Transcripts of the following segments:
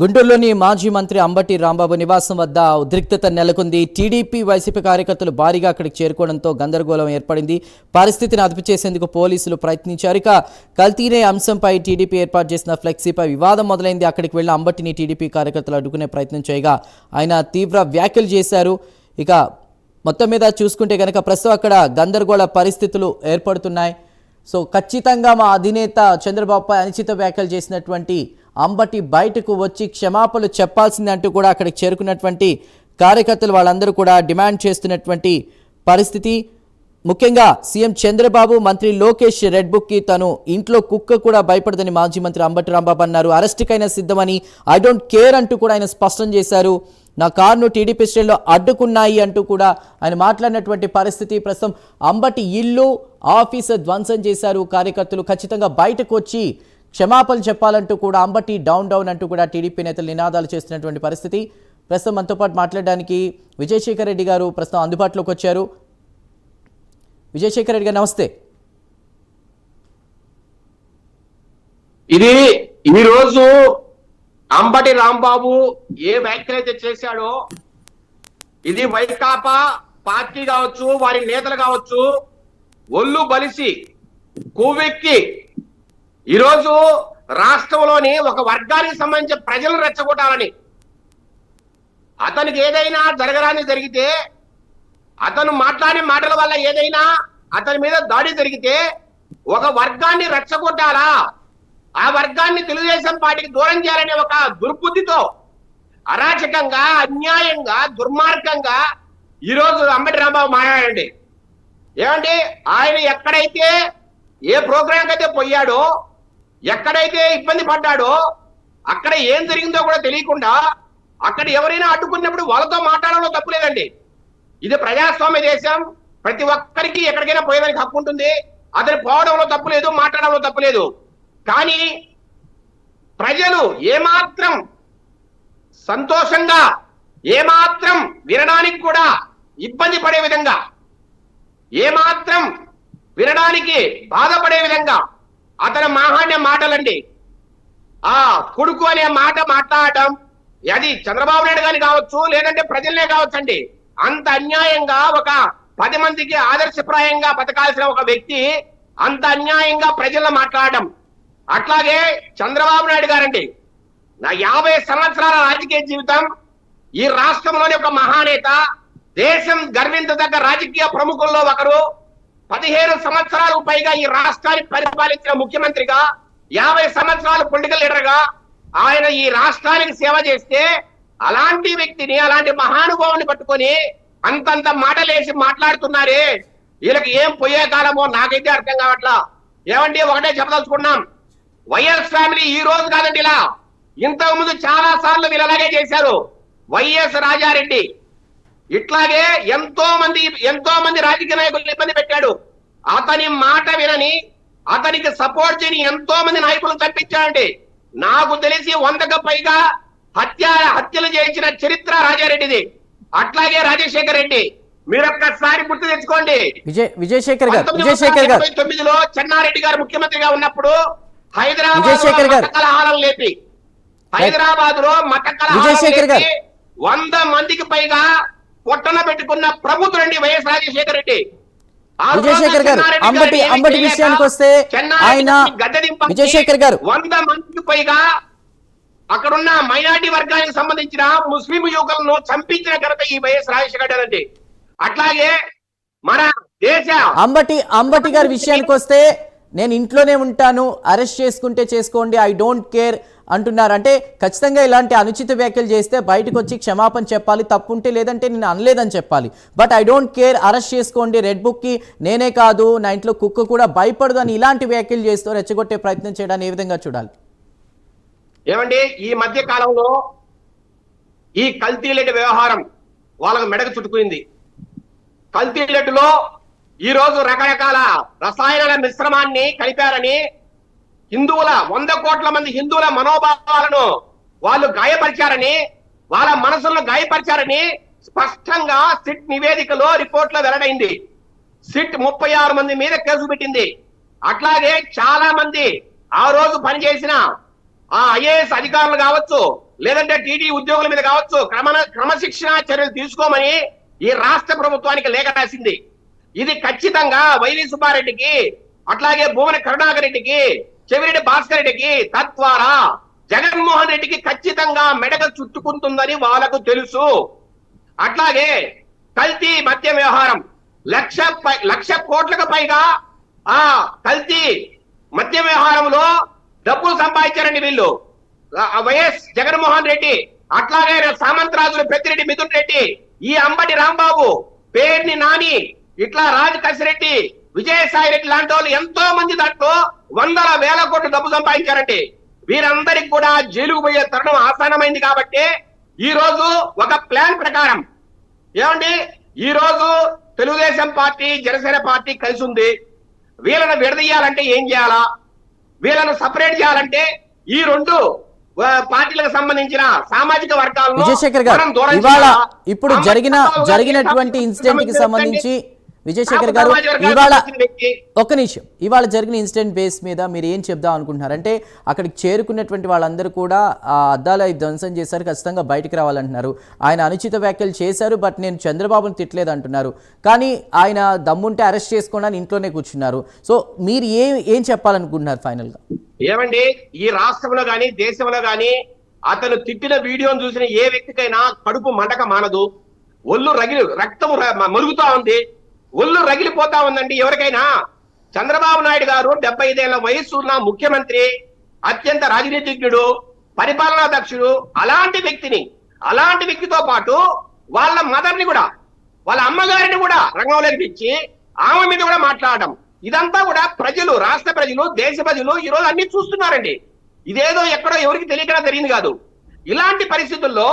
గుంటూరులోని మాజీ మంత్రి అంబటి రాంబాబు నివాసం వద్ద ఉద్రిక్తత నెలకొంది. టీడీపీ వైసీపీ కార్యకర్తలు భారీగా అక్కడికి చేరుకోవడంతో గందరగోళం ఏర్పడింది. పరిస్థితిని అదుపు చేసేందుకు పోలీసులు ప్రయత్నించారు. ఇక కల్తీనే అంశంపై టీడీపీ ఏర్పాటు చేసిన ఫ్లెక్సీపై వివాదం మొదలైంది. అక్కడికి వెళ్లిన అంబటిని టీడీపీ కార్యకర్తలు అడ్డుకునే ప్రయత్నం చేయగా ఆయన తీవ్ర వ్యాఖ్యలు చేశారు. ఇక మొత్తం మీద చూసుకుంటే కనుక ప్రస్తుతం అక్కడ గందరగోళ పరిస్థితులు ఏర్పడుతున్నాయి. సో ఖచ్చితంగా మా అధినేత చంద్రబాబుపై అనుచిత వ్యాఖ్యలు చేసినటువంటి అంబటి బయటకు వచ్చి క్షమాపణలు చెప్పాల్సిందే అంటూ కూడా అక్కడికి చేరుకున్నటువంటి కార్యకర్తలు వాళ్ళందరూ కూడా డిమాండ్ చేస్తున్నటువంటి పరిస్థితి. ముఖ్యంగా సీఎం చంద్రబాబు, మంత్రి లోకేష్ రెడ్ బుక్కి తను ఇంట్లో కుక్క కూడా భయపడదని మాజీ మంత్రి అంబటి రాంబాబు అన్నారు. అరెస్టుకైనా సిద్ధమని, ఐ డోంట్ కేర్ అంటూ కూడా ఆయన స్పష్టం చేశారు. నా కారును టీడీపీ శ్రేణులు అడ్డుకున్నాయి అంటూ కూడా ఆయన మాట్లాడినటువంటి పరిస్థితి. ప్రస్తుతం అంబటి ఇల్లు, ఆఫీసు ధ్వంసం చేశారు కార్యకర్తలు. ఖచ్చితంగా బయటకు వచ్చి క్షమాపణలు చెప్పాలంటూ కూడా అంబటి డౌన్ డౌన్ అంటూ కూడా టీడీపీ నేతలు నినాదాలు చేస్తున్నటువంటి పరిస్థితి. ప్రస్తుతం మనతో పాటు మాట్లాడడానికి విజయశేఖర్ రెడ్డి గారు ప్రస్తుతం అందుబాటులోకి వచ్చారు. విజయశేఖర్ రెడ్డి గారు నమస్తే. ఇది ఈరోజు అంబటి రాంబాబు ఏ వ్యాఖ్యలు అయితే చేశాడో ఇది వైకాపా పార్టీ కావచ్చు, వారి నేతలు కావచ్చు, ఒళ్ళు బలిసి కొవ్వెక్కి ఈరోజు రాష్ట్రంలోని ఒక వర్గానికి సంబంధించిన ప్రజలను రెచ్చగొట్టాలని, అతనికి ఏదైనా జరగరాని జరిగితే, అతను మాట్లాడిన మాటల వల్ల ఏదైనా అతని మీద దాడి జరిగితే ఒక వర్గాన్ని రెచ్చగొట్టాలా, ఆ వర్గాన్ని తెలుగుదేశం పార్టీకి దూరం చేయాలనే ఒక దుర్బుద్ధితో అరాచకంగా, అన్యాయంగా, దుర్మార్గంగా ఈరోజు అంబటి రాంబాబు మాట్లాడండి. ఏమండి, ఆయన ఎక్కడైతే ఏ ప్రోగ్రాంకి అయితే పోయాడో, ఎక్కడైతే ఇబ్బంది పడ్డాడో, అక్కడ ఏం జరిగిందో కూడా తెలియకుండా అక్కడ ఎవరైనా అడ్డుకున్నప్పుడు వాళ్ళతో మాట్లాడడంలో తప్పులేదండి. ఇది ప్రజాస్వామ్య దేశం. ప్రతి ఒక్కరికి ఎక్కడికైనా పోయేదానికి హక్కు ఉంటుంది. అతను పోవడంలో తప్పులేదు, మాట్లాడడంలో తప్పులేదు. కానీ ప్రజలు ఏమాత్రం సంతోషంగా, ఏమాత్రం వినడానికి కూడా ఇబ్బంది పడే విధంగా, ఏమాత్రం వినడానికి బాధపడే విధంగా అతని మాహాన్య మాటలండి, ఆ కొడుకు అనే మాట మాట్లాడటం, అది చంద్రబాబు నాయుడు గారిని కావచ్చు, లేదంటే ప్రజలనే కావచ్చు అండి, అంత అన్యాయంగా ఒక 10 మందికి ఆదర్శప్రాయంగా బతకాల్సిన ఒక వ్యక్తి అంత అన్యాయంగా ప్రజల్లో మాట్లాడడం. అట్లాగే చంద్రబాబు నాయుడు గారండి, నా 50 సంవత్సరాల రాజకీయ జీవితం, ఈ రాష్ట్రంలోని ఒక మహానేత, దేశం గర్వించదగ్గ రాజకీయ ప్రముఖుల్లో ఒకరు, 15 సంవత్సరాలకు పైగా ఈ రాష్ట్రాన్ని పరిపాలించిన ముఖ్యమంత్రిగా, 50 సంవత్సరాలు పొలిటికల్ లీడర్ గా ఆయన ఈ రాష్ట్రానికి సేవ చేస్తే, అలాంటి వ్యక్తిని, అలాంటి మహానుభావుని పట్టుకొని అంతంత మాటలేసి మాట్లాడుతున్నారే, వీళ్ళకి ఏం పోయే కాలమో నాకైతే అర్థం కావట్లా. ఏమండి, ఒకటే చెప్పదలుచుకున్నాం, వైఎస్ ఫ్యామిలీ ఈ రోజు కాదండి, ఇలా ఇంతకు ముందు చాలా సార్లు వీళ్ళు అలాగే చేశారు. వైఎస్ రాజారెడ్డి ఇట్లాగే ఎంతో మంది రాజకీయ నాయకులను ఇబ్బంది పెట్టాడు. అతని మాట వినని, అతనికి సపోర్ట్ చేయని ఎంతో మంది నాయకులను చంపించాడండి. నాకు తెలిసి 100కు పైగా హత్యలు చేయించిన చరిత్ర రాజారెడ్డిది. అట్లాగే రాజశేఖర్ రెడ్డి, మీరు ఒక్కసారి గుర్తు తెచ్చుకోండి. విజయశేఖర్ గారు 1999లో చెన్నారెడ్డి గారు ముఖ్యమంత్రిగా ఉన్నప్పుడు హైదరాబాద్ లేపి, హైదరాబాద్ లో మత కలహాలు 100 మందికి పైగా పొట్టన పెట్టుకున్న ప్రభుత్వం అండి వైఎస్ రాజశేఖర్ రెడ్డి. విజయశేఖర్ గారు అంబటి విషయానికి వస్తే ఆయన విజయశేఖర్ గారు 100 మందికి పైగా అక్కడున్న మైనారిటీ వర్గానికి సంబంధించిన ముస్లిం యువకులను చంపించిన ఘనత ఈ వైఎస్ రాజశేఖర్ రెడ్డి అండి. అట్లాగే మన దేశ అంబటి గారి విషయానికి వస్తే నేను ఇంట్లోనే ఉంటాను, అరెస్ట్ చేసుకుంటే చేసుకోండి, ఐ డోంట్ కేర్ అంటున్నారు. అంటే ఖచ్చితంగా ఇలాంటి అనుచిత వ్యాఖ్యలు చేస్తే బయటకు వచ్చి క్షమాపణ చెప్పాలి, తప్పుంటే లేదంటే నేను అనలేదని చెప్పాలి. But I don't care, arrest చేసుకోండి, రెడ్ బుక్కి నేనే కాదు నా ఇంట్లో కుక్క కూడా భయపడదు అని ఇలాంటి వ్యాఖ్యలు చేస్తూ రెచ్చగొట్టే ప్రయత్నం చేయడాన్ని ఏ విధంగా చూడాలి? ఏమండి, ఈ మధ్య కాలంలో ఈ కల్తీ లెడ్ వ్యవహారం వాళ్ళకు మెడకు చుట్టుకుంది. కల్తీ లెడ్లో ఈ రోజు రకరకాల రసాయనాల మిశ్రమాన్ని కలిపారని, 100 కోట్ల మంది హిందువుల మనోభావాలను వాళ్ళు గాయపరిచారని, వాళ్ళ మనసులను గాయపరిచారని స్పష్టంగా సిట్ నివేదికలో రిపోర్ట్ లో వెల్లడైంది. సిట్ 36 మంది మీద కేసు పెట్టింది. అట్లాగే చాలా మంది ఆ రోజు పనిచేసిన ఆ ఐఏఎస్ అధికారులు కావచ్చు, లేదంటే టీడీ ఉద్యోగుల మీద కావచ్చు క్రమశిక్షణ చర్యలు తీసుకోమని ఈ రాష్ట్ర ప్రభుత్వానికి లేఖ రాసింది. ఇది ఖచ్చితంగా వైవి సుబ్బారెడ్డికి, అట్లాగే భువన కరుణాకర్ రెడ్డికి, చెవిరెడ్డి భాస్కర్ రెడ్డికి, తద్వారా జగన్మోహన్ రెడ్డికి ఖచ్చితంగా మెడక చుట్టుకుంటుందని వాళ్ళకు తెలుసు. అట్లాగే కల్తీ మద్యం వ్యవహారం, లక్ష కోట్లకు పైగా ఆ కల్తీ మద్యం వ్యవహారంలో డబ్బులు సంపాదించారండి వీళ్ళు. వైఎస్ జగన్మోహన్ రెడ్డి, అట్లాగే సామంతరాజులు పెద్దిరెడ్డి మిథున్ రెడ్డి, ఈ అంబటి రాంబాబు, పేర్ని నాని, ఇట్లా రాజు కసిరెడ్డి, విజయసాయి రెడ్డి లాంటి వాళ్ళు ఎంతో మంది దాంట్లో వందల వేల కోట్లు డబ్బు సంపాదించారండి. వీరందరికి కూడా జైలుకు పోయే తరుణం ఆసన్నమైంది. కాబట్టి ఈ రోజు ఒక ప్లాన్ ప్రకారం ఏమండి, ఈ రోజు తెలుగుదేశం పార్టీ జనసేన పార్టీ కలిసి ఉంది. వీళ్ళను విడదీయాలంటే ఏం చేయాలా, వీళ్ళను సపరేట్ చేయాలంటే ఈ రెండు పార్టీలకు సంబంధించిన సామాజిక వర్గాలను విజయశేఖర్ గారు ఇవాళ ఇప్పుడు జరిగినటువంటి ఇన్సిడెంట్ కి సంబంధించి విజయశేఖర్ గారు ఇవాళ ఒక్క నిమిషం, ఇవాళ జరిగిన ఇన్సిడెంట్ బేస్ మీద మీరు ఏం చెప్దాం అనుకుంటున్నారు? అంటే అక్కడికి చేరుకున్నటువంటి వాళ్ళందరూ కూడా ఆ అద్దాలు ధ్వంసం చేశారు, ఖచ్చితంగా బయటికి రావాలంటున్నారు. ఆయన అనుచిత వ్యాఖ్యలు చేశారు, బట్ నేను చంద్రబాబును తిట్టలేదు అంటున్నారు. కానీ ఆయన దమ్ముంటే అరెస్ట్ చేసుకోవడానికి ఇంట్లోనే కూర్చున్నారు. సో మీరు ఏం చెప్పాలనుకుంటున్నారు ఫైనల్ గా? ఏమండి, ఈ రాష్ట్రంలో గాని దేశంలో గాని అతను తిట్టిన వీడియోను చూసిన ఏ వ్యక్తికైనా కడుపు మండక మానదు, ఒళ్ళు రక్తము మరుగుతా ఉంది, ఒళ్ళు రగిలిపోతా ఉందండి ఎవరికైనా. చంద్రబాబు నాయుడు గారు 75 ఏళ్ల వయసు ఉన్న ముఖ్యమంత్రి, అత్యంత రాజనీతిజ్ఞుడు, పరిపాలనా దక్షుడు. అలాంటి వ్యక్తితో పాటు వాళ్ళ మదర్ని కూడా, వాళ్ళ అమ్మగారిని కూడా రంగంలోకి తెచ్చి ఆమె మీద కూడా మాట్లాడడం, ఇదంతా కూడా ప్రజలు, రాష్ట్ర ప్రజలు, దేశ ప్రజలు ఈ రోజు అన్ని చూస్తున్నారండి. ఇదేదో ఎక్కడో ఎవరికి తెలియకుండా జరిగింది కాదు. ఇలాంటి పరిస్థితుల్లో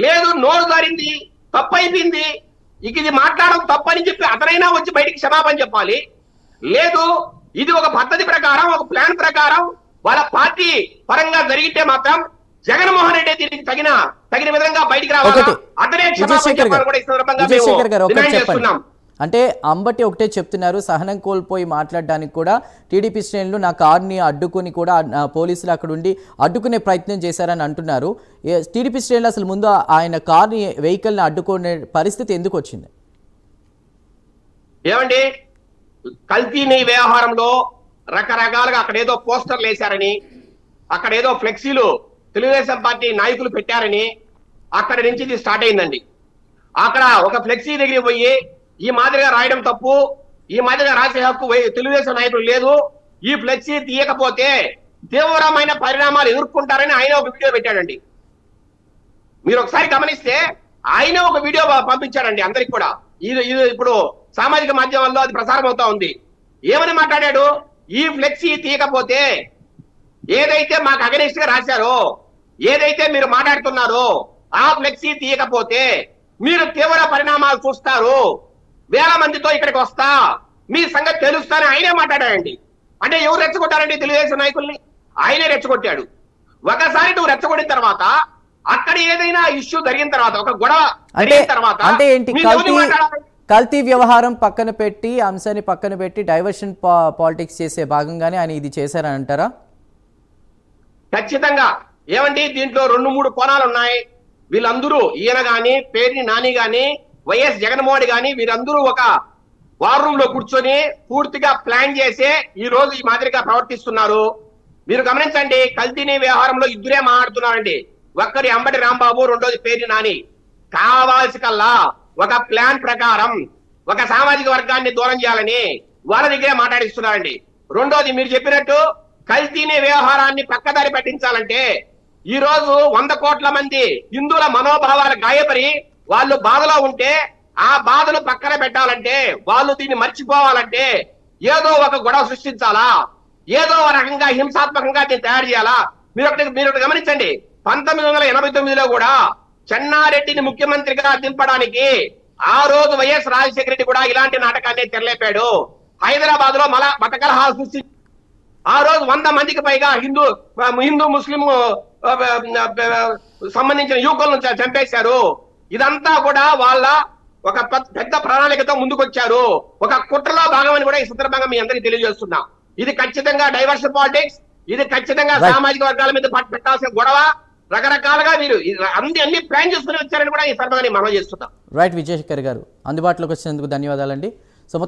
లేదు, నోరు జారింది, తప్పు అయిపోయింది, ఇక ఇది మాట్లాడడం తప్పని చెప్పి అతనైనా వచ్చి బయటికి క్షమాపణ చెప్పాలి. లేదు, ఇది ఒక పద్ధతి ప్రకారం, ఒక ప్లాన్ ప్రకారం వాళ్ళ పార్టీ పరంగా జరిగితే మాత్రం జగన్మోహన్ రెడ్డి దీనికి తగిన విధంగా బయటికి రావాలి. అతనే క్షమాపణ చెప్పాలని కూడా ఈ సందర్భంగా మేము డిమాండ్ చేస్తున్నాం. అంటే అంబటి ఒకటే చెప్తున్నారు, సహనం కోల్పోయి మాట్లాడడానికి కూడా టీడీపీ శ్రేణులు నా కారుని అడ్డుకుని కూడా పోలీసులు అక్కడ ఉండి అడ్డుకునే ప్రయత్నం చేశారని అంటున్నారు. టీడీపీ శ్రేణులు అసలు ముందు ఆయన కార్ని, వెహికల్ని అడ్డుకునే పరిస్థితి ఎందుకు వచ్చింది? ఏమండి, కల్తీని వ్యవహారంలో రకరకాలుగా అక్కడేదో పోస్టర్లు వేశారని, అక్కడేదో ఫ్లెక్సీలు తెలుగుదేశం పార్టీ నాయకులు పెట్టారని అక్కడి నుంచి ఇది స్టార్ట్ అయిందండి. అక్కడ ఒక ఫ్లెక్సీ దగ్గర పోయి ఈ మాదిరిగా రాయడం తప్పు, ఈ మాదిరిగా రాసే హక్కు తెలుగుదేశం నాయకులు లేదు, ఈ ఫ్లెక్సీ తీయకపోతే తీవ్రమైన పరిణామాలు ఎదుర్కొంటారని ఆయన ఒక వీడియో పెట్టాడండి. మీరు ఒకసారి గమనిస్తే ఆయన ఒక వీడియో పంపించాడండి అందరికి కూడా. ఇది ఇప్పుడు సామాజిక మాధ్యమాల్లో అది ప్రసారం అవుతా ఉంది. ఏమని మాట్లాడాడు? ఈ ఫ్లెక్సీ తీయకపోతే ఏదైతే మాకు అగెనిస్ట్ గా రాశారో, ఏదైతే మీరు మాట్లాడుతున్నారో ఆ ఫ్లెక్సీ తీయకపోతే మీరు తీవ్ర పరిణామాలు చూస్తారు, వేల మందితో ఇక్కడికి వస్తా, మీ సంగతి తెలుస్తానని ఆయనే మాట్లాడాడండి. అంటే ఎవరు రెచ్చగొట్టారండి? తెలుగుదేశం నాయకుల్ని ఆయనే రెచ్చగొట్టాడు. ఒకసారి నువ్వు రెచ్చగొట్టిన తర్వాత, అక్కడ ఏదైనా ఇష్యూ జరిగిన తర్వాత, ఒక గొడవ జరిగిన తర్వాత అంటే ఏంటి, కల్తీ వ్యవహారం పక్కన పెట్టి, అంశాన్ని పక్కన పెట్టి డైవర్షన్ పాలిటిక్స్ చేసే భాగంగానే ఆయన ఇది చేశారని అంటారా? ఖచ్చితంగా. ఏమండి, దీంట్లో 2-3 కోణాలు ఉన్నాయి. వీళ్ళందరూ, ఈయన గాని, పేర్ని నాని గాని, వైఎస్ జగన్మోహన్ గాని, వీరందరూ ఒక వార్ రూమ్ లో కూర్చొని పూర్తిగా ప్లాన్ చేసే ఈ రోజు ఈ మాదిరిగా ప్రవర్తిస్తున్నారు. మీరు గమనించండి, కల్తీని వ్యవహారంలో ఇద్దరే మాట్లాడుతున్నారండి. ఒక్కరి అంబటి రాంబాబు, రెండోది పేర్ని నాని. కావాల్సి కల్లా ఒక ప్లాన్ ప్రకారం ఒక సామాజిక వర్గాన్ని దూరం చేయాలని వాళ్ళ దగ్గరే మాట్లాడిస్తున్నారండి. రెండోది మీరు చెప్పినట్టు కల్తీని వ్యవహారాన్ని పక్కదారి పట్టించాలంటే ఈ రోజు 100 కోట్ల మంది హిందువుల మనోభావాలు గాయపరి వాళ్ళు బాధలో ఉంటే ఆ బాధను పక్కన పెట్టాలంటే, వాళ్ళు దీన్ని మర్చిపోవాలంటే ఏదో ఒక గొడవ సృష్టించాలా, ఏదో ఒక రకంగా హింసాత్మకంగా దీన్ని తయారు చేయాలా. మీరు గమనించండి, 1989లో కూడా చెన్నారెడ్డిని ముఖ్యమంత్రిగా దింపడానికి ఆ రోజు వైఎస్ రాజశేఖర రెడ్డి కూడా ఇలాంటి నాటకాన్ని తెరలేపాడు. హైదరాబాద్ లో మత కలహాలు సృష్టి ఆ రోజు 100 మందికి పైగా హిందూ ముస్లిం సంబంధించిన యువకులను చంపేశారు. ఇదంతా కూడా వాళ్ళ ఒక పెద్ద ప్రణాళికతో ముందుకొచ్చారు. ఒక కుట్రలో భాగమని కూడా ఈ సందర్భంగా మీ అందరికీ తెలియజేస్తున్నా. ఇది ఖచ్చితంగా డైవర్షన్ పాలిటిక్స్. ఇది ఖచ్చితంగా Right. సామాజిక వర్గాల మీద పెట్టాల్సిన గొడవ. రకరకాలుగా మీరు అన్ని ప్లాన్ చేసుకుని వచ్చారని కూడా ఈ సందర్భంగా మనం చేస్తున్నాం. రైట్ విజయశేఖర్ గారు అందుబాటులోకి వచ్చినందుకు ధన్యవాదాలండి.